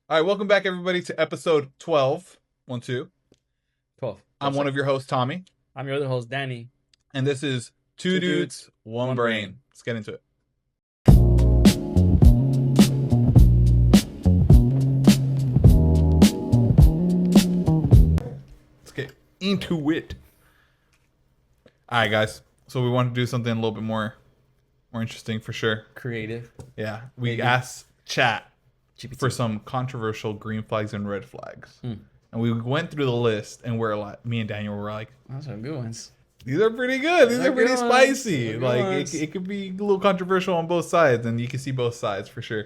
All right, welcome back, everybody, to episode 12. 1, 2. 12. I'm one of your hosts, Tommy, I'm your other host, Danny. and this is Two Dudes, One Brain. Let's get into it. Let's get into it. All right, guys. So we want to do something a little bit more interesting for sure. Creative. Yeah, we Maybe. asked chat GPT. for some controversial green flags and red flags. And we went through the list, and me and Daniel were like, Those are good ones. these are pretty good. These are pretty good ones. spicy. They're good Like ones. it could be a little controversial on both sides, and you can see both sides for sure.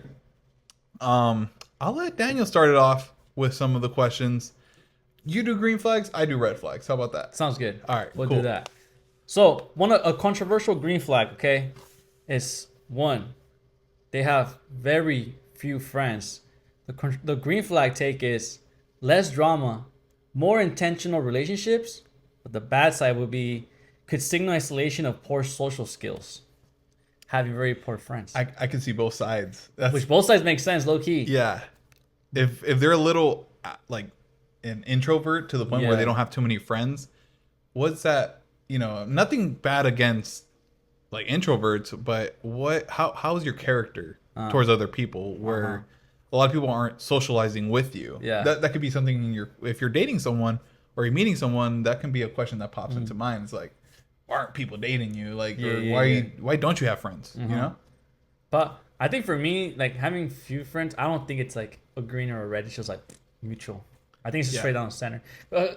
I'll let Daniel start it off with some of the questions. You do green flags, I do red flags. How about that? Sounds good. All right, We'll cool. do that. So, a controversial green flag, okay, is one, they have very few friends. The green flag take is less drama, more intentional relationships, but the bad side would be could signal isolation of poor social skills. Having very poor friends. I can see both sides. That's, Which both sides make sense, low key. yeah. If they're a little like an introvert to the point where Yeah. they don't have too many friends, what's that? Nothing bad against like introverts, but how's your character towards other people where a lot of people aren't socializing with you? Yeah. That could be something if you're dating someone or you're meeting someone, that can be a question that pops into mind. It's like, why aren't people dating you? Like, Yeah, or yeah, why don't you have friends? You know? But I think for me, like having few friends, I don't think it's like a green or a red. It's just like mutual. I think it's just Yeah. straight down the center.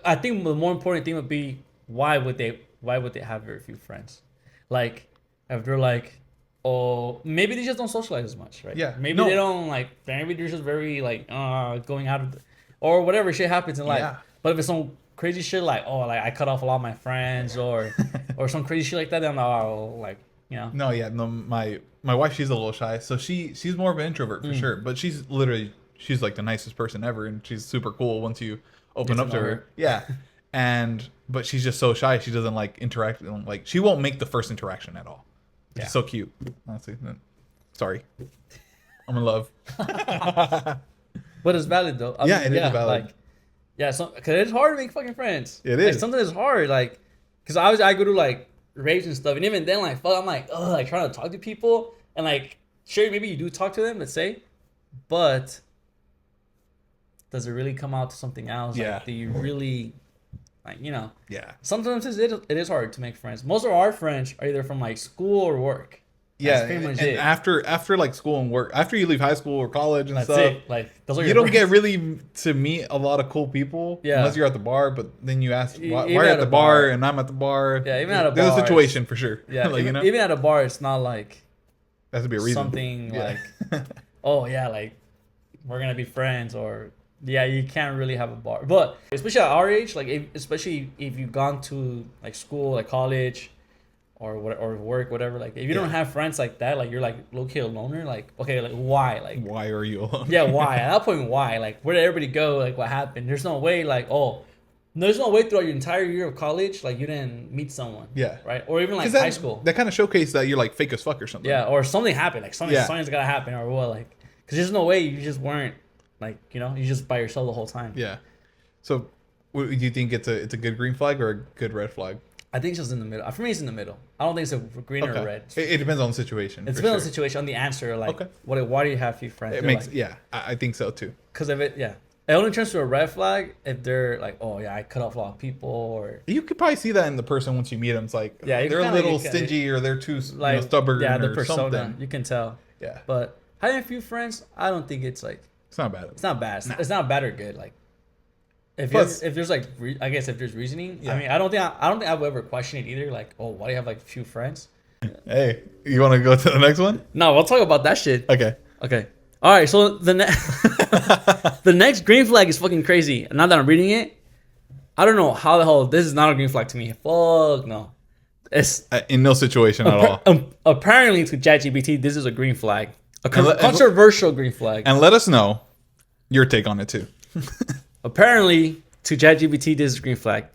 I think the more important thing would be why would they have very few friends? Like if they're like, oh, maybe they just don't socialize as much, right? Yeah. Maybe No. they don't like. Maybe they're just very like going out of, or whatever shit happens in life. Yeah. But if it's some crazy shit like I cut off a lot of my friends or some crazy shit like that, then No, yeah, no. My wife, she's a little shy, so she's more of an introvert for sure. But she's like the nicest person ever, and she's super cool once you open Get up to to know her. her. Yeah, but she's just so shy. She doesn't like interact. Like she won't make the first interaction at all. Yeah. She's so cute. Honestly, sorry, I'm in love. But it's valid though. Yeah, it is valid. Like, yeah, because it's hard to make fucking friends. It Like, is. sometimes it's hard, like, because I go to like raves and stuff, and even then, like, fuck, I'm like, like trying to talk to people, and like, sure, maybe you do talk to them, let's say, but does it really come out to something else? Yeah. Like, do you really, like, Yeah, sometimes it is hard to make friends. Most of our friends are either from like school or work. yeah. That's pretty much And it. after like school and work, after you leave high school or college and That's stuff, it. Like, those are you your don't get friends. really to meet a lot of cool people Yeah. unless you're at the bar. But then you ask, why Even are you at at the a bar bar. and I'm at the bar? Yeah, even at a There's bar, a situation for sure. Yeah, like, even at a bar, it's not like that has to be a reason. something Yeah. like, oh yeah, like we're gonna be friends, or yeah, you can't really have a bar. But especially at our age, like especially if you've gone to like school, like college, or work, whatever. Like if you don't Yeah. have friends like that, like you're like low key a loner. Like okay, like why? Like Why are you alone? yeah, why? At that point, why? Like where did everybody go? Like what happened? There's no way. Like there's no way throughout your entire year of college, like you didn't meet someone. Yeah. Right. Or even like 'Cause high school. That kind of showcased that you're like fake as fuck or something. Yeah, or something happened. Like Yeah. something's gotta happen, or what? Like, because there's no way you just weren't like you just by yourself the whole time. Yeah. So, do you think it's a good green flag or a good red flag? I think it's just in the middle. For me, it's in the middle. I don't think it's a green or a red. It depends on the situation. It's for been on sure. the situation, on the answer. Like, Okay. why do you have few friends? It makes I think so too. Because of it. Yeah, it only turns to a red flag if they're like, oh yeah, I cut off a lot of people, or You could probably see that in the person once you meet them. It's like Yeah, you they're a kinda- little you kinda- stingy or they're too like stubborn yeah, the or persona. something. You can tell. Yeah, But having a few friends, I don't think it's like it's not bad. it's not bad. It's not bad or good. Like Plus- if there's like I guess if there's reasoning. Yeah. I mean, I don't think I would ever question it either. Like, oh, why do you have like few friends? Hey, you want to go to the next one? No, we'll talk about that shit. Okay. Okay. All right. So the the next green flag is fucking crazy. Now that I'm reading it, I don't know how the hell this is not a green flag to me. Fuck no. It's In no situation at all. apparently to ChatGPT, this is a green flag, a And controversial green flag. And let us know your take on it too. Apparently, to ChatGPT, this is a green flag.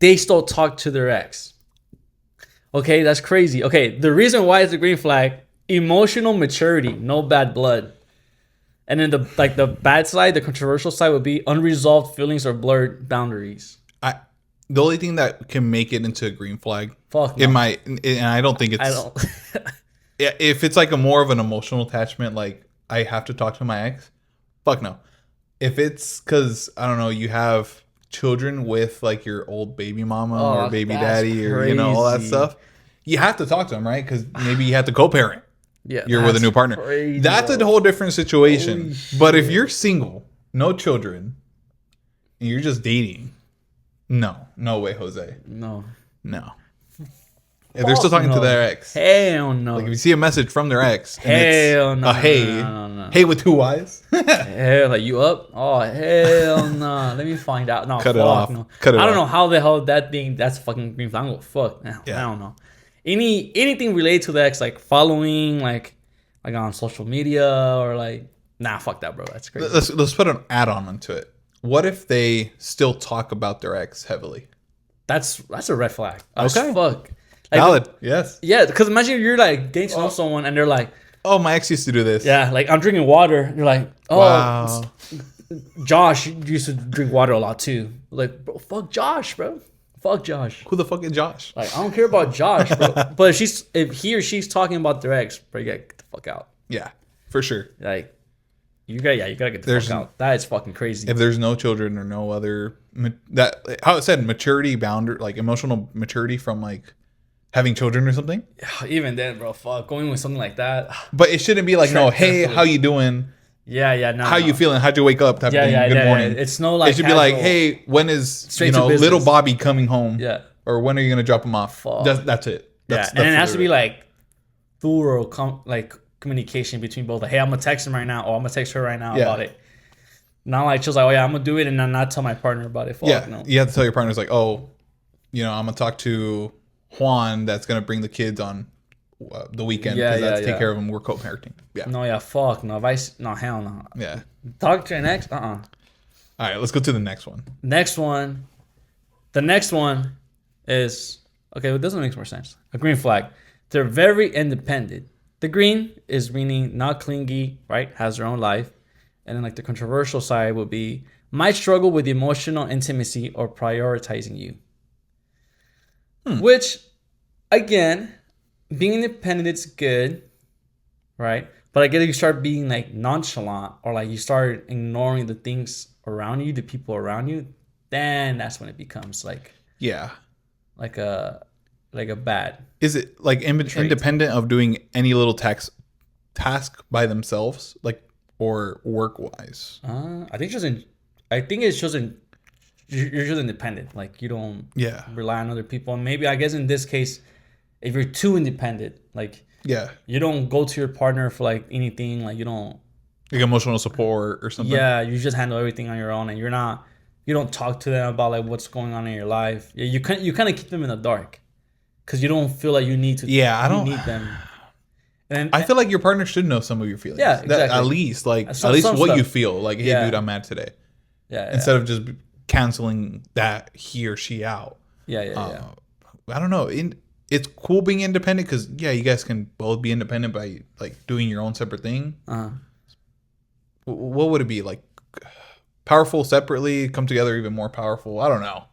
They still talk to their ex. Okay, that's crazy. Okay, the reason why it's a green flag: emotional maturity, no bad blood. And then the bad side, the controversial side would be unresolved feelings or blurred boundaries. The only thing that can make it into a green flag, Fuck no. it might, and I don't think it's. I don't. Yeah, if it's like a more of an emotional attachment, like I have to talk to my ex, fuck no. If it's because I don't know, you have children with like your old baby mama or baby daddy or all that stuff, you have to talk to them, right? Because maybe you have to co-parent. Yeah, you're with a new partner. Crazy, that's a whole different situation. But if you're single, no children, and you're just dating, no way, Jose. No. If they're still talking to their ex, hell no. Like if you see a message from their ex, and hell it's no, a hey, no. Hey with 2 eyes. Hell, like you up? Oh hell no. Let me find out. No, cut it off. No. Cut it I don't off. know how the hell that's fucking green flag. I'm gonna fuck. I don't know. Anything related to the ex, like following, like on social media or like, nah, fuck that, bro. That's crazy. Let's put an add-on onto it. What if they still talk about their ex heavily? That's a red flag. Okay. Fuck. Like, valid. Yes. Yeah, because imagine you're like getting to know someone and they're like, oh, my ex used to do this. Yeah, like I'm drinking water. You're like, oh, wow. Josh used to drink water a lot too. Like, bro, fuck Josh, bro. Fuck Josh. Who the fuck is Josh? Like, I don't care about Josh, bro. But if he or she's talking about their ex, bro, you gotta get the fuck out. Yeah, for sure. Like, you gotta get the fuck out. That is fucking crazy. If there's no children or no other how it said maturity boundary, like emotional maturity from like having children or something. Even then, bro, fuck going with something like that. But it shouldn't be like, no, hey, how you doing? Yeah, no. How you feeling? How'd you wake up? Type of thing. Good morning. Yeah. It's no like. It should be like, hey, when is little Bobby coming home? Yeah. Or when are you gonna drop him off? That's it. That's and it has to be like thorough communication between both. Like, hey, I'm gonna text him right now, or I'm gonna text her right now about it. Not like just like, oh yeah, I'm gonna do it, and then not tell my partner about it. Fuck, no. You have to tell your partners like, oh, I'm gonna talk to Juan. That's gonna bring the kids on the weekend because that's take care of them. We're co-parenting. Yeah. No, fuck no. No, hell no. Yeah. Talk to your next. All right, let's go to the next one. The next one is okay. It doesn't make more sense. A green flag. They're very independent. The green is meaning not clingy, right? Has their own life. And then like the controversial side would be might struggle with emotional intimacy or prioritizing you. Which, again, being independent is good, right? But I get you start being like nonchalant or like you start ignoring the things around you, the people around you, then that's when it becomes like like a bad. Is it like independent of doing any little task by themselves, like or work wise? I think it's just you're just independent. Like you don't rely on other people. And maybe I guess in this case, if you're too independent, like you don't go to your partner for like anything, like you don't like emotional support or something. Yeah, you just handle everything on your own, and you don't talk to them about like what's going on in your life. Yeah, you kind of keep them in the dark because you don't feel like you need to. Yeah, I don't need them. And I feel like your partner should know some of your feelings. Yeah, exactly. At least what stuff. You feel like, hey, dude, I'm mad today. Yeah. Instead of just canceling that he or she out. Yeah. I don't know. It's cool being independent because you guys can both be independent by like doing your own separate thing. What would it be like? Powerful separately, come together even more powerful. I don't know.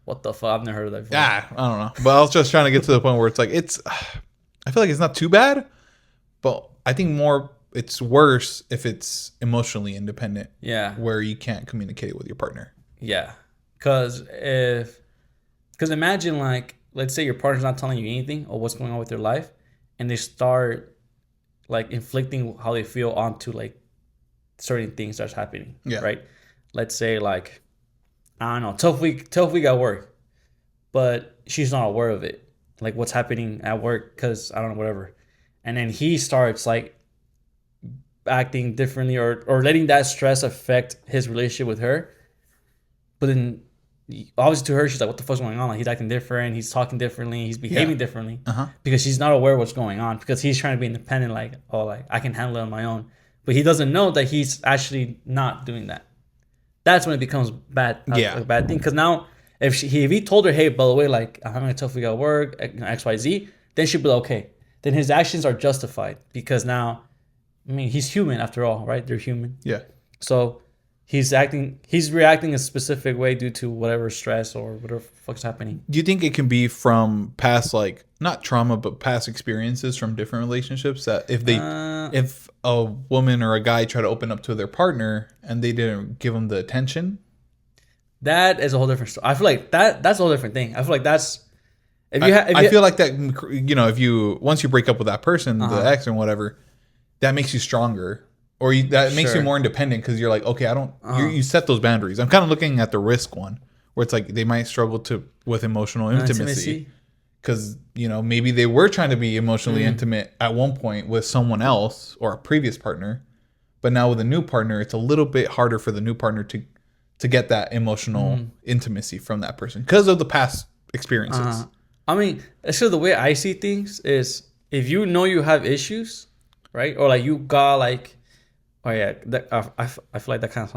What the fuck? I've never heard of that before. Yeah, I don't know. But I was just trying to get to the point where it's like I feel like it's not too bad, but I think it's worse if it's emotionally independent. Yeah. Where you can't communicate with your partner. Yeah. Because imagine like, let's say your partner's not telling you anything or what's going on with their life, and they start like inflicting how they feel onto like certain things that's happening. Yeah. Right. Let's say like, I don't know, tough week at work, but she's not aware of it. Like what's happening at work because I don't know, whatever. And then he starts like acting differently or letting that stress affect his relationship with her. But then obviously to her, she's like, what the fuck's going on? Like he's acting different. He's talking differently. He's behaving differently because she's not aware of what's going on because he's trying to be independent. Like, oh, like I can handle it on my own. But he doesn't know that he's actually not doing that. That's when it becomes bad. A bad thing. Because now if he told her, hey, by the way, like I'm having a tough week at work, X, Y, Z, then she'd be like, okay. Then his actions are justified because now I mean, he's human after all, right? They're human. Yeah. So he's reacting a specific way due to whatever stress or whatever the fuck's happening. Do you think it can be from past, like, not trauma, but past experiences from different relationships, that if a woman or a guy try to open up to their partner and they didn't give them the attention? That is a whole different story. I feel like that's a whole different thing. I feel like that's I feel like that, you know, if you once you break up with that person, the ex and whatever, that makes you stronger, or that makes you more independent, because you're like, okay, I don't. You set those boundaries. I'm kind of looking at the risk one, where it's like they might struggle with emotional intimacy, because, you know, maybe they were trying to be emotionally intimate at one point with someone else or a previous partner, but now with a new partner, it's a little bit harder for the new partner to get that emotional intimacy from that person because of the past experiences. I mean, so the way I see things is, if you know you have issues, right? Or like you got like, oh yeah, I feel like that kind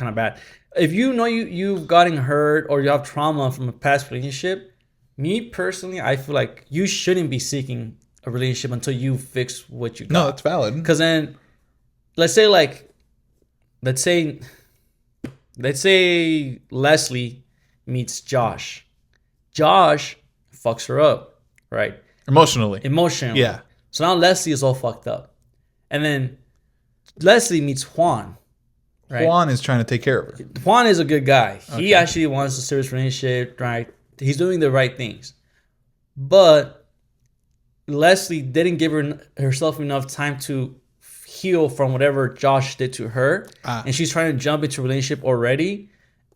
of bad. If you know you've gotten hurt or you have trauma from a past relationship, me personally, I feel like you shouldn't be seeking a relationship until you fix what you got. No, that's valid. Because then, let's say Leslie meets Josh. Josh fucks her up, right? Emotionally. Yeah. So now Leslie is all fucked up. And then Leslie meets Juan. Right? Juan is trying to take care of her. Juan is a good guy. Okay. He actually wants a serious relationship, right? He's doing the right things. But Leslie didn't give herself enough time to heal from whatever Josh did to her. And she's trying to jump into a relationship already.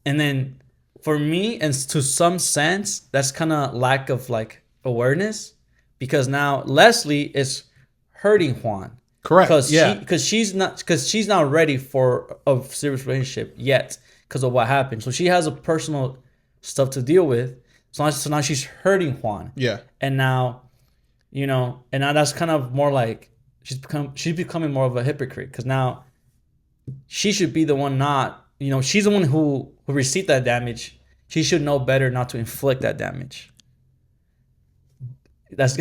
And then for me, and to some sense, that's kind of lack of like awareness, because now Leslie is hurting Juan. Correct. Because she's not ready for a serious relationship yet because of what happened. So she has a personal stuff to deal with. So now she's hurting Juan. Yeah. And now, you know, and now that's kind of more like she's becoming more of a hypocrite, because now she should be the one, not, you know, she's the one who received that damage. She should know better not to inflict that damage. That's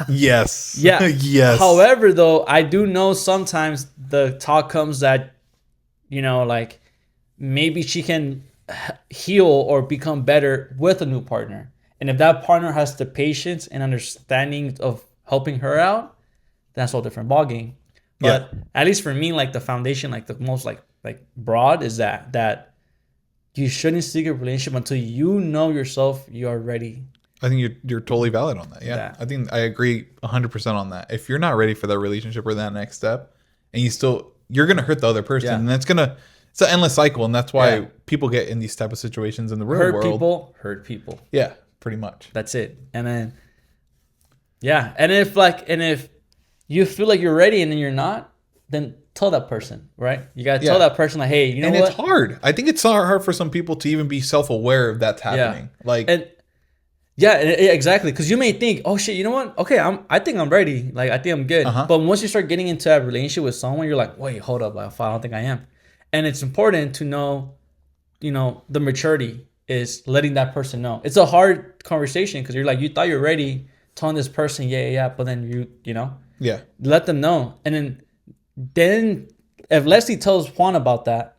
yes. Yeah. Yes. However, though, I do know sometimes the talk comes that, you know, like maybe she can heal or become better with a new partner. And if that partner has the patience and understanding of helping her out, that's a whole different ballgame. But at least for me, like the foundation, like the most like broad is that you shouldn't seek a relationship until you know yourself you are ready. I think you're totally valid on that. Yeah. I think I agree 100% on that. If you're not ready for that relationship or that next step, and you're going to hurt the other person, and it's an endless cycle. And that's why people get in these type of situations in the real world. Hurt people. Yeah, pretty much. That's it. And then, and if you feel like you're ready and then you're not, then tell that person, right? You got to tell that person, like, hey, you know what? And it's hard. I think it's hard for some people to even be self-aware of that's happening. Exactly. Because you may think, oh shit, you know what? Okay, I think I'm ready. Like, I think I'm good. But once you start getting into a relationship with someone, you're like, wait, hold up. I don't think I am. And it's important to know, you know, the maturity is letting that person know. It's a hard conversation because you're like, you thought you're ready, telling this person, but then you know, let them know. And then if Leslie tells Juan about that,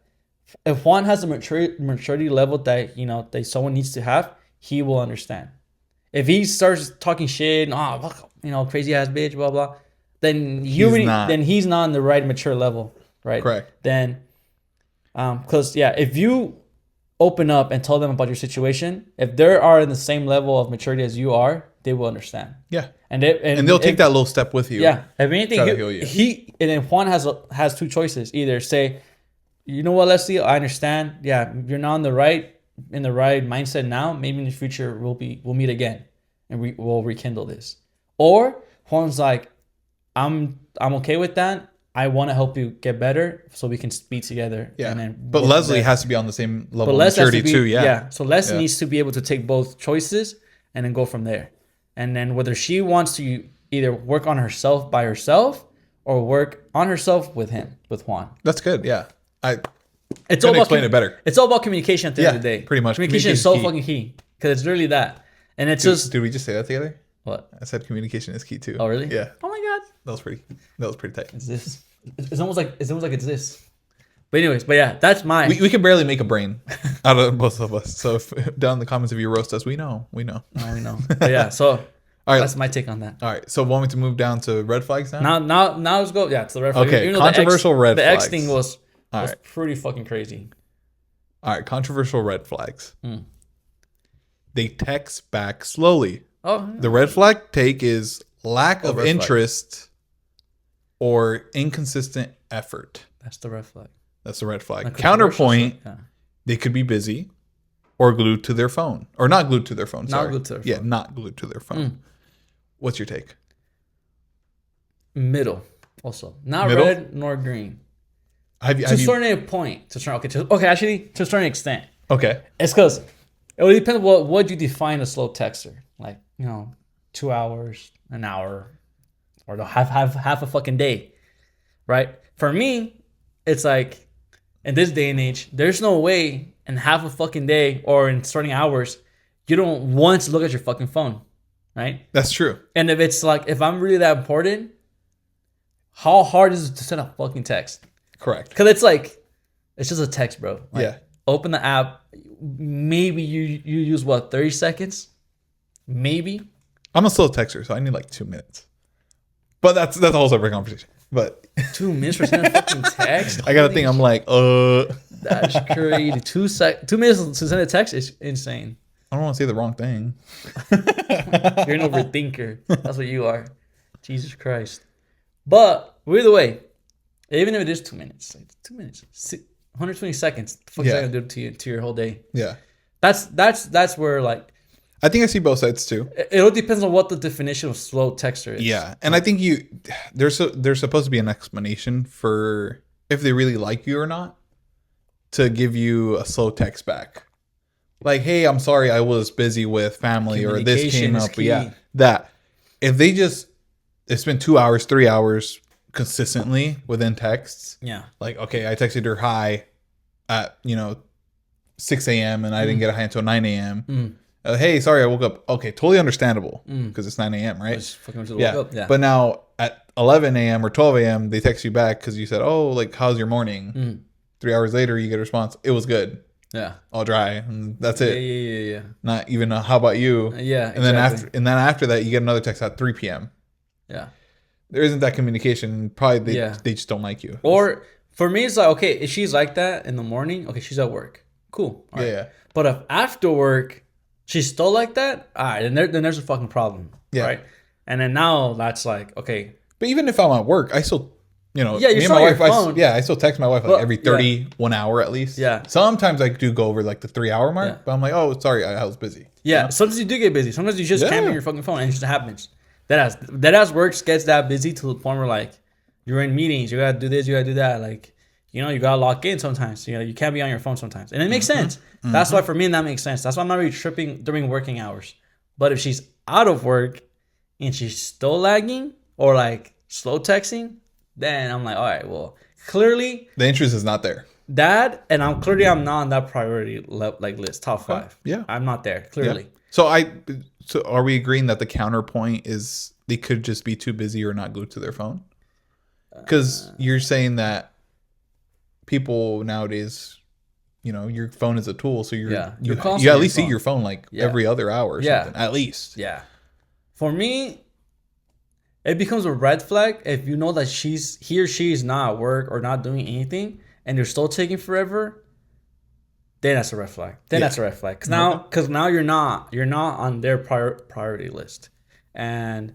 if Juan has a maturity level that, you know, that someone needs to have, he will understand. If he starts talking shit, you know, crazy ass bitch, blah blah, then he's not on the right mature level, right? Correct. Then, because if you open up and tell them about your situation, if they are in the same level of maturity as you are, they will understand. Yeah. And they'll take that little step with you. Yeah. If anything, and then Juan has two choices. Either say, you know what, Leslie, I understand. Yeah, you're not in the right mindset now. Maybe in the future we'll meet again and we'll rekindle this. Or Juan's like, I'm okay with that. I want to help you get better so we can be together. Yeah. But Leslie has to be on the same level of maturity too. Yeah. So Leslie needs to be able to take both choices and then go from there. And then whether she wants to either work on herself by herself or work on herself with Juan. That's good. Yeah. It's all about explain it better. It's all about communication at the end of the day. Pretty much. Communication is so fucking key because it's really that. And it's Did we just say that together? What? I said communication is key too. Oh really? Yeah. Oh my god. That was pretty tight. Is this? It's almost like it's this. But anyways, but yeah, that's my. We can barely make a brain out of both of us. So if, down in the comments, if you roast us, we know. We know. But yeah, so All right. that's my take on that. All right. So want me to move down to red flags now? Now let's go. Yeah, to the red flag. Okay, Even though controversial red The X flags. thing was right. pretty fucking crazy. All right. Controversial red flags. They text back slowly. Oh, The red flag take is lack of red flag. interest or inconsistent effort. that's the red flag. That's the red flag. Like Counterpoint, yeah. they could be busy or glued to their phone. Or not glued to their phone. Sorry. glued to their Yeah, phone. not glued to their phone. What's your take? Middle, also not Middle? red nor green. Have To a you certain point, actually, to a certain extent, okay. it's because it would depend what you define a slow texter. Like 2 hours, an hour, or the half a fucking day, right? For me, it's like in this day and age, there's no way in half a fucking day or in certain hours you don't want to look at your fucking phone, right? That's true. And if it's like, if I'm really that important, how hard is it to send a fucking text? Correct. Because it's like, it's just a text, bro. Like, Yeah. Open the app. Maybe you use 30 seconds? Maybe. I'm a slow texter, so I need like 2 minutes. But that's a whole separate conversation. But 2 minutes for sending a fucking text? I gotta think. I'm like, That's crazy. 2 minutes to send a text is insane. I don't want to say the wrong thing. You're an overthinker. That's what you are. Jesus Christ. But either way, even if it is 2 minutes, like 2 minutes, 120 seconds. The fuck is that gonna do to your whole day? Yeah. That's where like I think I see both sides too. it all depends on what the definition of slow texter is. Yeah, and I think there's supposed to be an explanation for if they really like you or not to give you a slow text back. Like, hey, I'm sorry, I was busy with family, or this came Communication is up. key. Yeah, that if they just it's been 2 hours, 3 hours consistently within texts. Yeah. Like, okay, I texted her hi at 6 a.m. and I didn't get a hi until 9 a.m. Hey, sorry, I woke up. Okay, totally understandable because it's 9 a.m., right? Just fucking Yeah. woke up. Yeah. But now at 11 a.m. or 12 a.m., they text you back because you said, oh, like, how's your morning? 3 hours later, you get a response. It was good. yeah. All dry. And that's Yeah, it. yeah. Not even a, how about you? Yeah. And then after that, you get another text at 3 p.m. Yeah. There isn't that communication. Probably Yeah. they just don't like you. Or for me, it's like, okay, if she's like that in the morning, okay, she's at work. Cool. All right. Yeah. But if after work she's still like that, all right, then there's a fucking problem. Yeah. Right. And then now that's like, okay. But even if I'm at work, I still, Yeah, you're me and still my on your wife, phone. I still text my wife like Well, every 1 hour at least. Yeah. Sometimes I do go over like the 3 hour mark, Yeah. but I'm like, oh, sorry, I was busy. Yeah. Sometimes you do get busy. Sometimes you just can't be Yeah. on your fucking phone, and it just happens. That ass works gets that busy to the point where like you're in meetings, you gotta do this, you gotta do that. Like, you gotta lock in sometimes. You can't be on your phone sometimes, and it makes sense. That's why for me that makes sense. That's why I'm not really tripping during working hours. But if she's out of work and she's still lagging or like slow texting, then I'm like, all right, well, clearly The interest is not there. that, and I'm not on that priority list, top 5. Yeah. I'm not there Yeah. clearly. So are we agreeing that the counterpoint is they could just be too busy or not glued to their phone? Because you're saying that people nowadays, your phone is a tool, so you You're constantly you at on least your see phone. your phone like Yeah. every other hour or Yeah. something, at least. Yeah. For me, it becomes a red flag if you know that he or she is not at work or not doing anything and you're still taking forever. Then that's a red flag. That's a red flag. Because now you're not on their priority list, and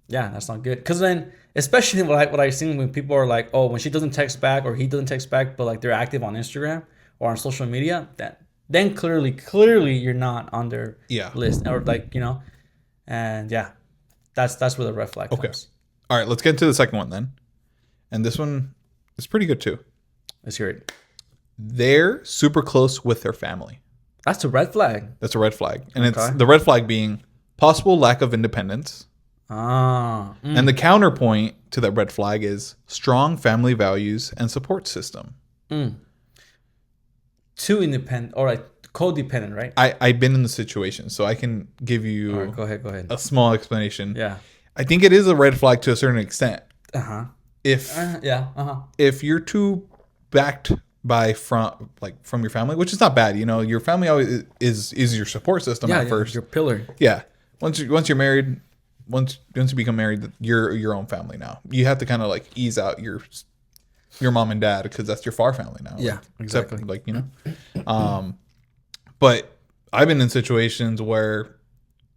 that's not good. Because then, especially what I've seen when people are like, oh, when she doesn't text back or he doesn't text back, but like they're active on Instagram or on social media, then clearly you're not on their list, or like and that's where the red flag comes. All right, let's get into the second one then, and this one is pretty good too. Let's hear it. They're super close with their family. That's a red flag. That's a red flag. And it's the red flag being possible lack of independence. And the counterpoint to that red flag is strong family values and support system. Too independent, or like codependent, right? I've been in the situation, so I can give you All right, go ahead. a small explanation. Yeah. I think it is a red flag to a certain extent. Uh-huh. if Yeah. if you're too backed from your family, which is not bad, you know, your family always is your support system at first. Your pillar. Yeah. Once you're married, once you become married, you're your own family now. You have to kind of like ease out your mom and dad because that's your far family now. Yeah, like, exactly. Except, like, you know. But I've been in situations where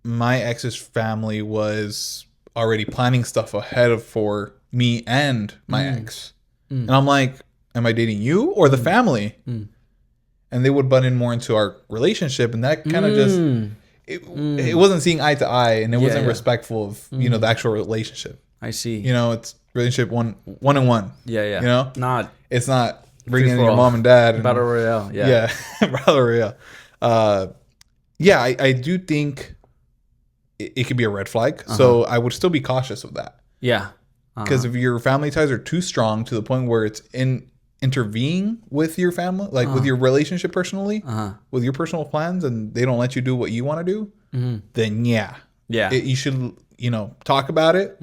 my ex's family was already planning stuff ahead of for me and my ex. And I'm like, am I dating you or the family? And they would butt in more into our relationship, and that kind of just it wasn't seeing eye to eye, and it wasn't respectful of you know the actual relationship. I see. You know, it's relationship one and one. Yeah. You know, Not it's not bringing in for your all. mom and dad. And, battle royale. yeah, Battle Royale. Yeah, I do think it could be a red flag. So I would still be cautious of that. Yeah. Because if your family ties are too strong to the point where it's intervening with your family, like with your relationship personally, with your personal plans, and they don't let you do what you want to do, then yeah, you should, you know, talk about it.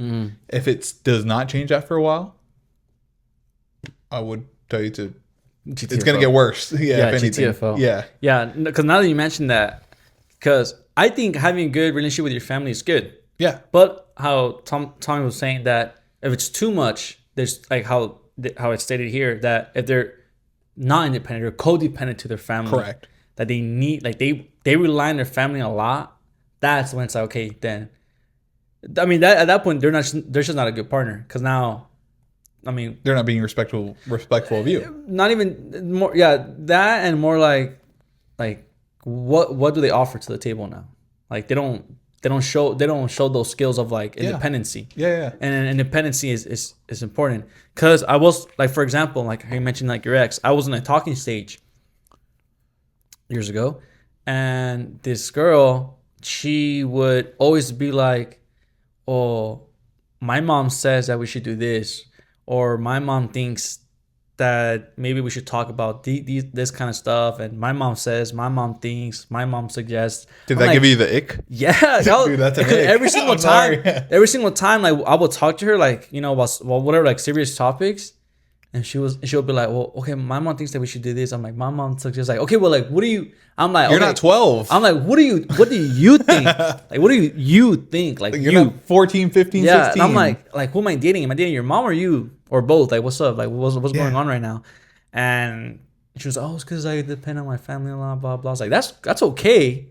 If it does not change after a while, I would tell you to. GTFO. It's gonna get worse. Yeah, if anything. GTFO. Yeah, Yeah, because now that you mentioned that, because I think having a good relationship with your family is good. yeah, But how Tommy was saying that if it's too much, there's like how it's stated here that if they're not independent or codependent to their family, correct. that they need like they rely on their family a lot. That's when it's like, okay, then I mean that at that point they're just not a good partner because now, I mean, They're not being respectful of you. not even more. Yeah, that and more like what do they offer to the table now? Like they don't show those skills of like independency. Yeah. And independency is important because I was like, for example, like you mentioned, like your ex, I was in a talking stage years ago, and this girl, she would always be like, "Oh, my mom says that we should do this," or "My mom thinks that maybe we should talk about this kind of stuff," and "My mom says," "My mom thinks," "My mom suggests." Did I'm that like, give you the ick? yeah, Dude, that's an ick. every single I'm sorry. time. Every single time, like I would talk to her, like you know, about whatever, like serious topics, and she'll be like, "Well, okay, my mom thinks that we should do this." I'm like, "My mom suggests," like, "Okay, well, like, what do you?" I'm like, You're okay. not 12. I'm like, what do you think? Like, what do you think? Like, You're you not 14, 15, yeah, 16. and I'm like, who am I dating? Am I dating your mom or you or both? Like, what's up? Like, what's going on right now? And she was like, "Oh, it's because I depend on my family a lot, blah blah." I was like, that's okay,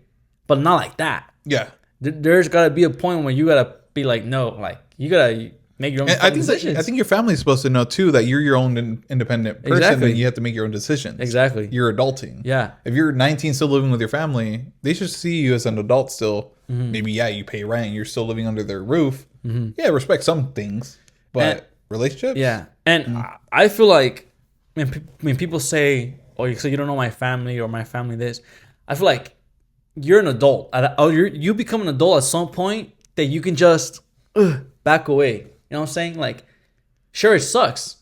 but not like that. Yeah. There's got to be a point where you gotta be like, no, like you gotta make your own And decisions. I think your family's supposed to know too that you're your own independent person Exactly. and you have to make your own decisions. Exactly. You're adulting. Yeah. If you're 19 still living with your family, they should see you as an adult still. Mm-hmm. Maybe you pay rent, you're still living under their roof. Yeah, respect some things, but And- relationships. Yeah, and I feel like when people say, "Oh, so you don't know my family or my family this," I feel like you're an adult. You become an adult at some point that you can just back away. You know what I'm saying? Like, sure, it sucks.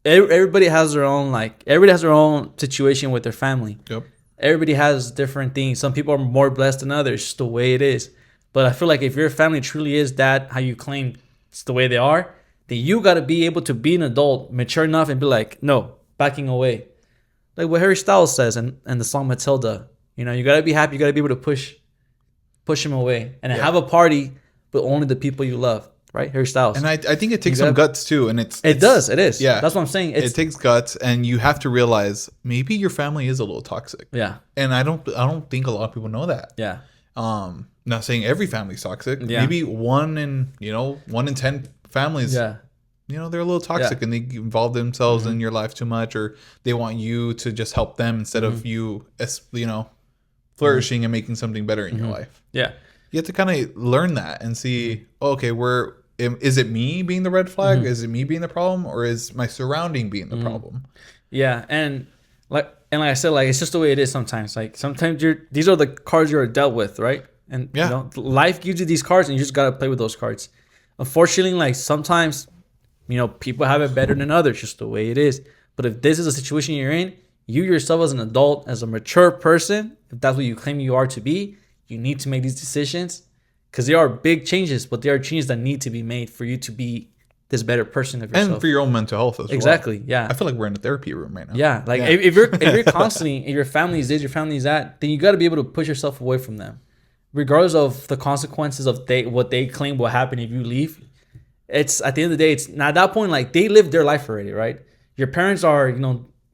Everybody has their own situation with their family. Yep. Everybody has different things. Some people are more blessed than others. It's the way it is. But I feel like if your family truly is that how you claim it's the way they are, then you got to be able to be an adult, mature enough, and be like, no, backing away. Like what Harry Styles says in the song Matilda. You know, you got to be happy. You got to be able to push him away and have a party, but only the people you love. Right? Harry Styles. And I think it takes some guts too. And it is. Yeah. That's what I'm saying. It takes guts, and you have to realize maybe your family is a little toxic. Yeah. And I don't think a lot of people know that. Yeah. Not saying every family's toxic. Yeah. Maybe 1 in 10 families. Yeah. They're a little toxic and they involve themselves in your life too much, or they want you to just help them instead of you, flourishing and making something better in your life. Yeah. You have to kind of learn that and see, okay, is it me being the red flag? Is it me being the problem, or is my surrounding being the problem? Yeah, and like I said, like it's just the way it is sometimes. Like sometimes these are the cards you're dealt with, right? And life gives you these cards, and you just gotta play with those cards. Unfortunately, like sometimes, people have it better than others, just the way it is. But if this is a situation you're in, you yourself as an adult, as a mature person, if that's what you claim you are to be, you need to make these decisions. Because there are big changes, but there are changes that need to be made for you to be this better person of yourself. And for your own mental health as well. Exactly. Yeah. I feel like we're in a therapy room right now. Yeah. Like if you're constantly, if your family is this, your family is that, then you got to be able to push yourself away from them, regardless of the consequences of what they claim will happen if you leave. It's at the end of the day, it's not at that point, like they lived their life already, right? Your parents are,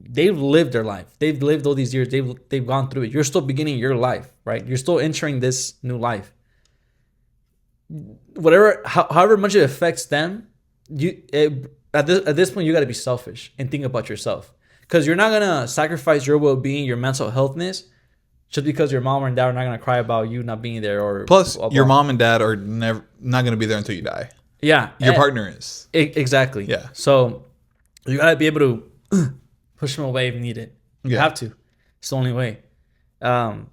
they've lived their life. They've lived all these years. They've gone through it. You're still beginning your life, right? You're still entering this new life. However much it affects them, at this point you got to be selfish and think about yourself, because you're not gonna sacrifice your well-being, your mental healthness, just because your mom and dad are not gonna cry about you not being there. Or plus, your mom and dad are never not gonna be there until you die. Yeah, your partner is exactly. Yeah, so you gotta be able to push them away if needed. You have to. It's the only way. And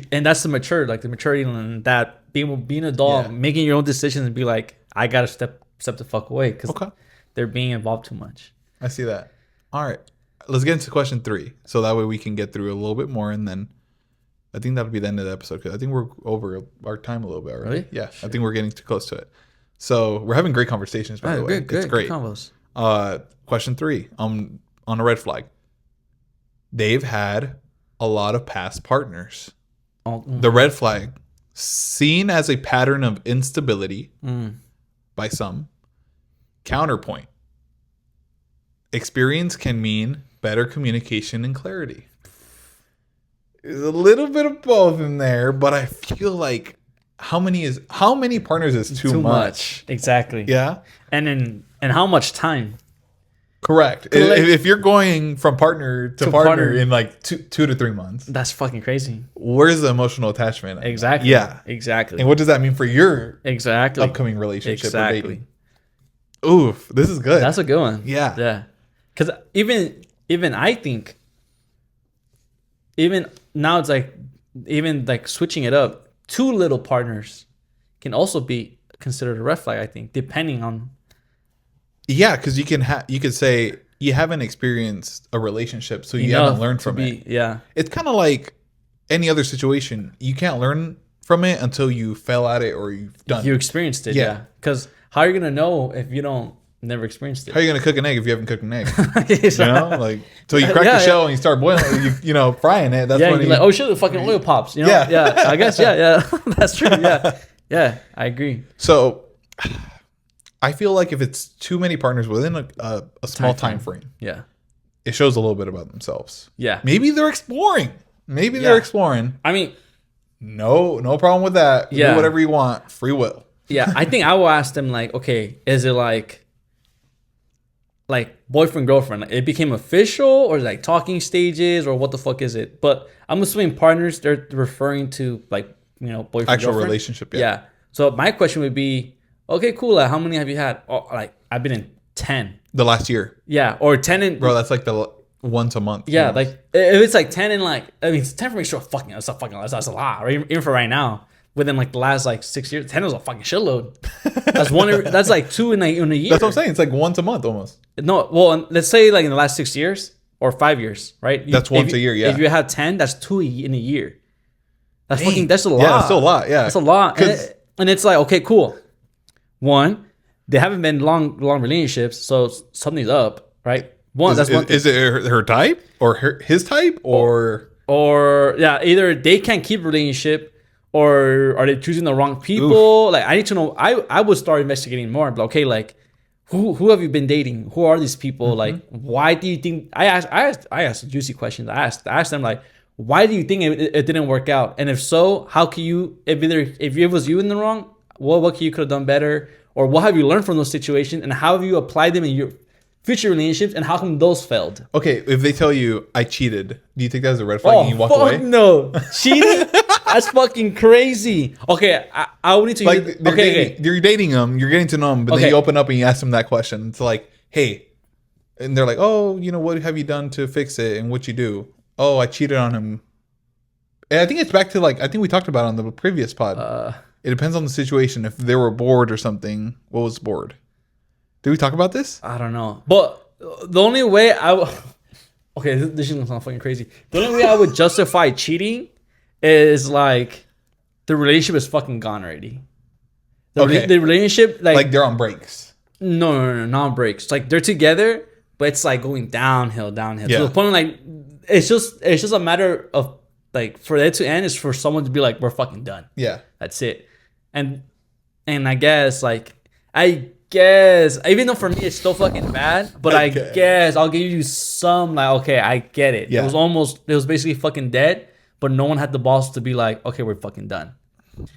that's the maturity and that being an adult, making your own decisions and be like, I gotta step the fuck away because they're being involved too much. I see that. All right, let's get into question 3, so that way we can get through a little bit more, and then I think that'll be the end of the episode, because I think we're over our time a little bit already. Really? Yeah, sure. I think we're getting too close to it. So we're having great conversations, by the way. Good, it's great. Good combos. Question 3 on a red flag. They've had a lot of past partners. The red flag, seen as a pattern of instability by some. Counterpoint. Experience can mean better communication and clarity. There's a little bit of both in there, but I feel like how many partners is too much? Exactly. Yeah. And how much time? Correct. If you're going from partner to partner in like 2 to 3 months, that's fucking crazy. Where's the emotional attachment? Exactly. Yeah. Exactly. And what does that mean for your upcoming relationship or dating? Oof, this is good. That's a good one. Yeah. Yeah. Because even I think, even now it's like, even like switching it up, 2 little partners can also be considered a red flag, I think, depending on. Yeah, because you could say you haven't experienced a relationship, so you haven't learned from it. Yeah. It's kind of like any other situation. You can't learn from it until you fell at it or you've done it. You experienced it, yeah. Because how are you going to know if you never experienced it? How are you going to cook an egg if you haven't cooked an egg? Like, till you crack the shell and you start boiling, frying it. That's when you're like, oh shit, the fucking oil pops. Yeah. I guess, yeah. That's true. Yeah, I agree. So I feel like if it's too many partners within a small time frame, it shows a little bit about themselves. Yeah. Maybe they're exploring. I mean, no problem with that. Yeah. Do whatever you want. Free will. Yeah. I think I will ask them, like, okay, is it like boyfriend, girlfriend? It became official, or like talking stages, or what the fuck is it? But I'm assuming partners, they're referring to like, boyfriend, actual girlfriend. Relationship. Yeah. So my question would be, okay, cool. Like, how many have you had? Oh, like, I've been in 10. The last year. Yeah, or 10 in... Bro, that's like the once a month. Yeah, like, if it's like 10 in like... I mean, it's 10 for me, sure, that's a lot. Right? Even for right now. Within like the last like 6 years, 10 is a fucking shitload. That's like 2 in a year. That's what I'm saying. It's like once a month almost. No, well, let's say like in the last 6 years or 5 years, right? That's once a year, yeah. If you have 10, that's 2 in a year. That's a lot. Yeah, that's still a lot, yeah. That's a lot. And it's like, okay, cool. One, they haven't been long relationships, so something's up, right? Is it her type or his type or yeah, either they can't keep a relationship, or are they choosing the wrong people? Oof. Like, I need to know. I would start investigating more. But okay, like who have you been dating? Who are these people? Mm-hmm. Like, why do you think? I asked juicy questions. I asked them, like, why do you think it didn't work out? And if so, how can you? If it was you in the wrong, what you could have done better, or what have you learned from those situations, and how have you applied them in your future relationships, and how come those failed? Okay, if they tell you I cheated, do you think that's a red flag and you walk away? No, cheating? That's fucking crazy. Okay, I would need to. Like, you're dating them, you're getting to know them, but then you open up and you ask them that question. It's like, hey, and they're like, oh, what have you done to fix it, and what you do? Oh, I cheated on him. And I think it's back to like I think we talked about on the previous pod. It depends on the situation. If they were bored or something, what was bored? Did we talk about this? I don't know. But the only way okay, this is gonna sound fucking crazy. The only way I would justify cheating is like the relationship is fucking gone already. The relationship, like they're on breaks. No, not breaks. Like they're together, but it's like going downhill. Yeah. To the point like it's just a matter of like for it to end is for someone to be like, we're fucking done. Yeah. That's it. And I guess even though for me it's still fucking bad, but I guess I'll give you some like, okay, I get it. Yeah. It was basically fucking dead, but no one had the balls to be like, okay, we're fucking done.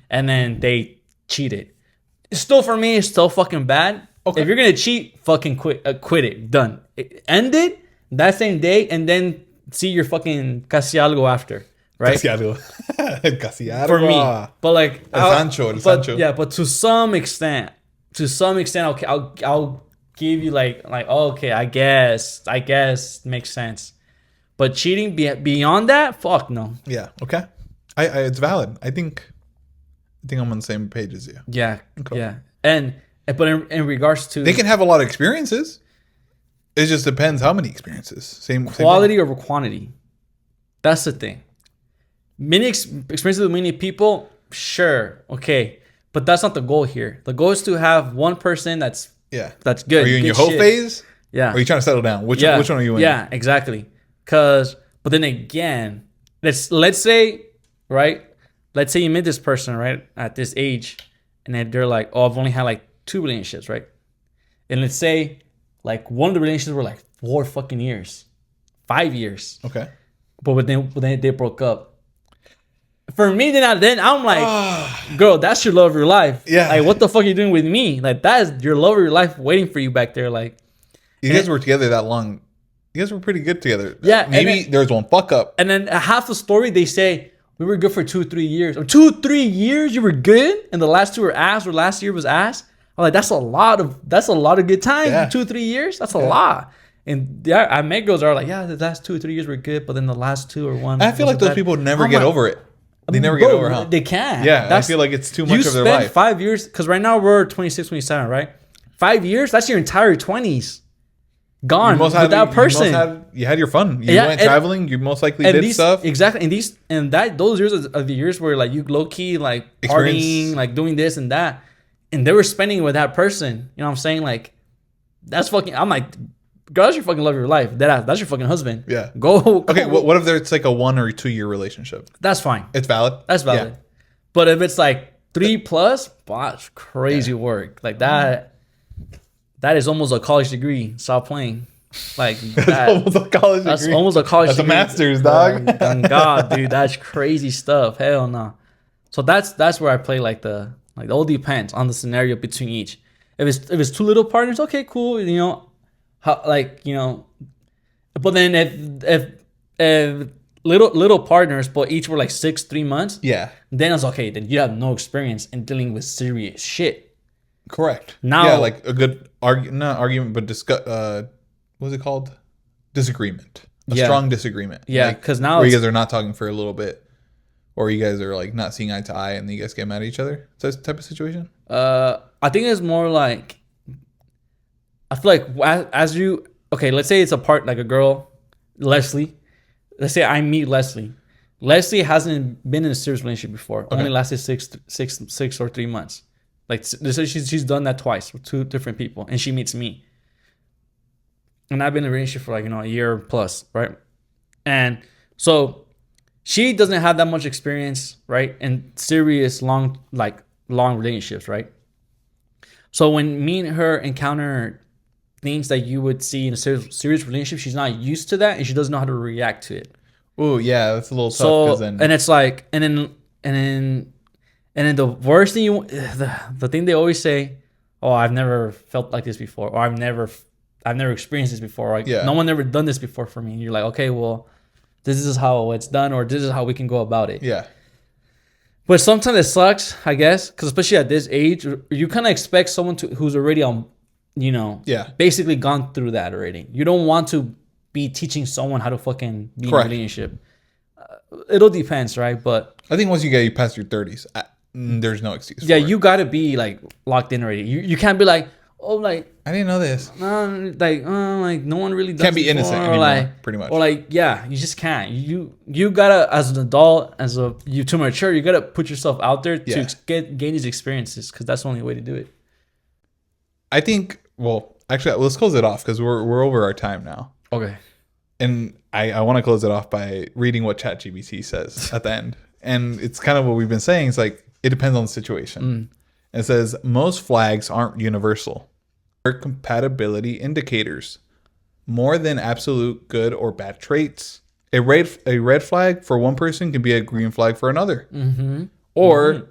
And then they cheated. Still for me, it's still fucking bad. Okay. If you're gonna cheat, fucking quit it. Done. End it that same day, and then see your fucking casi algo after, right? Casi algo. Casi algo. For me, but like Sancho. Yeah, but to some extent, okay, I'll give you like okay, I guess makes sense. But cheating beyond that, fuck no. Yeah. Okay. I it's valid. I think I'm on the same page as you. Yeah. Okay. Yeah. But in regards to They can have a lot of experiences. It just depends how many experiences. Same quality over quantity. That's the thing. Many experiences with many people, sure, okay, but that's not the goal here. The goal is to have one person that's good. Are you in your whole phase? Yeah. Or are you trying to settle down? Which one are you in? Yeah, exactly. But then again, let's say, right? Let's say you meet this person, right, at this age, and then they're like, oh, I've only had like 2 relationships, right? And let's say like one of the relationships were like 4 fucking years, 5 years. Okay. But then they broke up. For me, then I'm like, girl, that's your love of your life. Yeah. Like, what the fuck are you doing with me? Like, that is your love of your life waiting for you back there. Like, you guys were together that long. You guys were pretty good together. Yeah. Maybe there's one fuck up. And then half the story, they say, we were good for 2-3 years. Or 2-3 years, you were good? And the last 2 were ass, or last year was ass? I'm like, that's a lot of good time. Yeah. 2-3 years? That's a lot. And yeah, I met girls that are like, yeah, the last 2-3 years were good, but then the last 2 or 1. I feel like those people never get over it. They never get over, huh? They can't. Yeah, I feel like it's too much of their life. 5 years, because right now we're 26, 27, right? 5 years, that's your entire 20s. Gone with that person. You had your fun. You went traveling. You most likely did stuff. Exactly. Those years are the years where like you low key like partying, like doing this and that. And they were spending it with that person. You know what I'm saying? Like, that's fucking, I'm like, girl, that's your fucking love of your life. That's your fucking husband. Yeah. Go. Okay, what if it's like a 1 or 2 year relationship? That's fine. It's valid? That's valid. Yeah. But if it's like 3+, that's crazy work. Like that is almost a college degree. Stop playing. Like that. Almost a college degree. That's almost a college degree. That's a master's, dog. God, dude, that's crazy stuff. Hell no. So that's where I play like it all depends on the scenario between each. If it's 2 little partners, okay, cool. You know, but then if little partners, but each were like 3 months. Yeah. Then it's okay. Then you have no experience in dealing with serious shit. Correct. Now, yeah, like a good argument, but what's it called? Disagreement. A strong disagreement. Yeah, because now where you guys are not talking for a little bit, or you guys are like not seeing eye to eye, and then you guys get mad at each other. Is that the type of situation? I think it's more like, I feel like let's say it's like a girl, Leslie. Let's say I meet Leslie. Leslie hasn't been in a serious relationship before. Okay. Only lasted 6 or 3 months. Like, she's done that twice with 2 different people, and she meets me. And I've been in a relationship for like, a year plus, right? And so she doesn't have that much experience, right? In serious, long relationships, right? So when me and her encounter things that you would see in a serious relationship, she's not used to that, and she doesn't know how to react to it. Oh yeah, that's a little tough. So, and it's like, and then the worst thing the thing they always say, oh, I've never felt like this before, or I've never experienced this before. Like, no one ever done this before for me. And you're like, okay, well, this is how it's done, or this is how we can go about it. Yeah. But sometimes it sucks, I guess, because especially at this age, you kind of expect someone who's already on, basically gone through that already. You don't want to be teaching someone how to fucking be in a relationship. It'll depends, right? But I think once you get past your 30s, there's no excuse. Yeah, you got to be like locked in already. You can't be like, oh, like, I didn't know this. Like no one really does. Can't be innocent anymore, like, pretty much. Or like, yeah, you just can't. You gotta, as an adult, you too mature, you gotta put yourself out there to gain these experiences, because that's the only way to do it. I think well, actually, let's close it off because we're over our time now. Okay. And I want to close it off by reading what ChatGPT says at the end. And it's kind of what we've been saying. It's like, it depends on the situation. It says, most flags aren't universal. They're compatibility indicators more than absolute good or bad traits. A red flag for one person can be a green flag for another. Or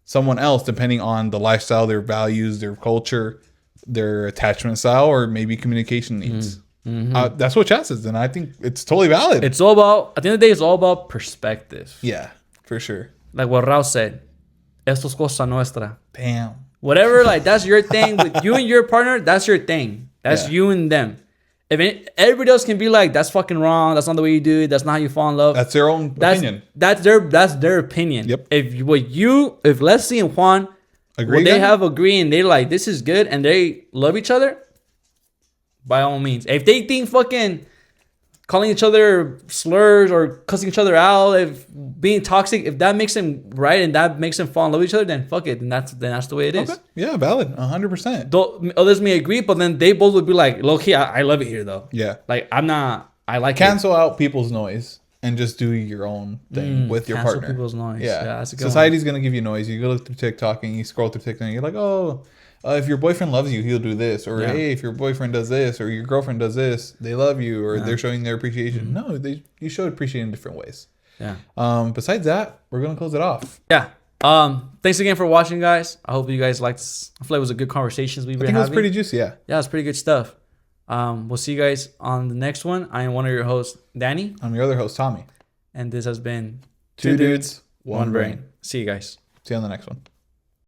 someone else, depending on the lifestyle, their values, their culture, their attachment style, or maybe communication needs. That's what chat says, and I think it's totally valid. It's all about, at the end of the day, it's all about perspective. Yeah, for sure. Like what Rao said, esto es cosa nuestra. Damn. Whatever, like that's your thing with you and your partner. That's your thing. That's you and them. Everybody else can be like, that's fucking wrong. That's not the way you do it. That's not how you fall in love. That's their own opinion. That's their opinion. Yep. If Leslie and Juan Agree, they have agree and they're like, this is good, and they love each other, by all means. If they think fucking calling each other slurs or cussing each other out, if being toxic, if that makes them right and that makes them fall in love with each other, then fuck it. Then that's the way it is. Okay. Yeah, valid. 100%. Though others may agree, but then they both would be like, low key, I love it here though. Yeah. Like I like Cancel out people's noise and just do your own thing with your cancel partner. people's noise. Yeah. Yeah, that's a good Society's going to give you noise. You go look through TikTok and you scroll through TikTok and you're like, oh, if your boyfriend loves you, he'll do this. Or, hey, if your boyfriend does this or your girlfriend does this, they love you or they're showing their appreciation. No, you show appreciation in different ways. Yeah. Besides that, we're going to close it off. Yeah. Thanks again for watching, guys. I hope you guys liked this. I feel like it was a good conversations we've been having. I think it was pretty juicy, yeah. Yeah, it's pretty good stuff. We'll see you guys on the next one. I am one of your hosts, Danny. I'm your other host, Tommy. And this has been Two Dudes, One Brain. See you guys. See you on the next one.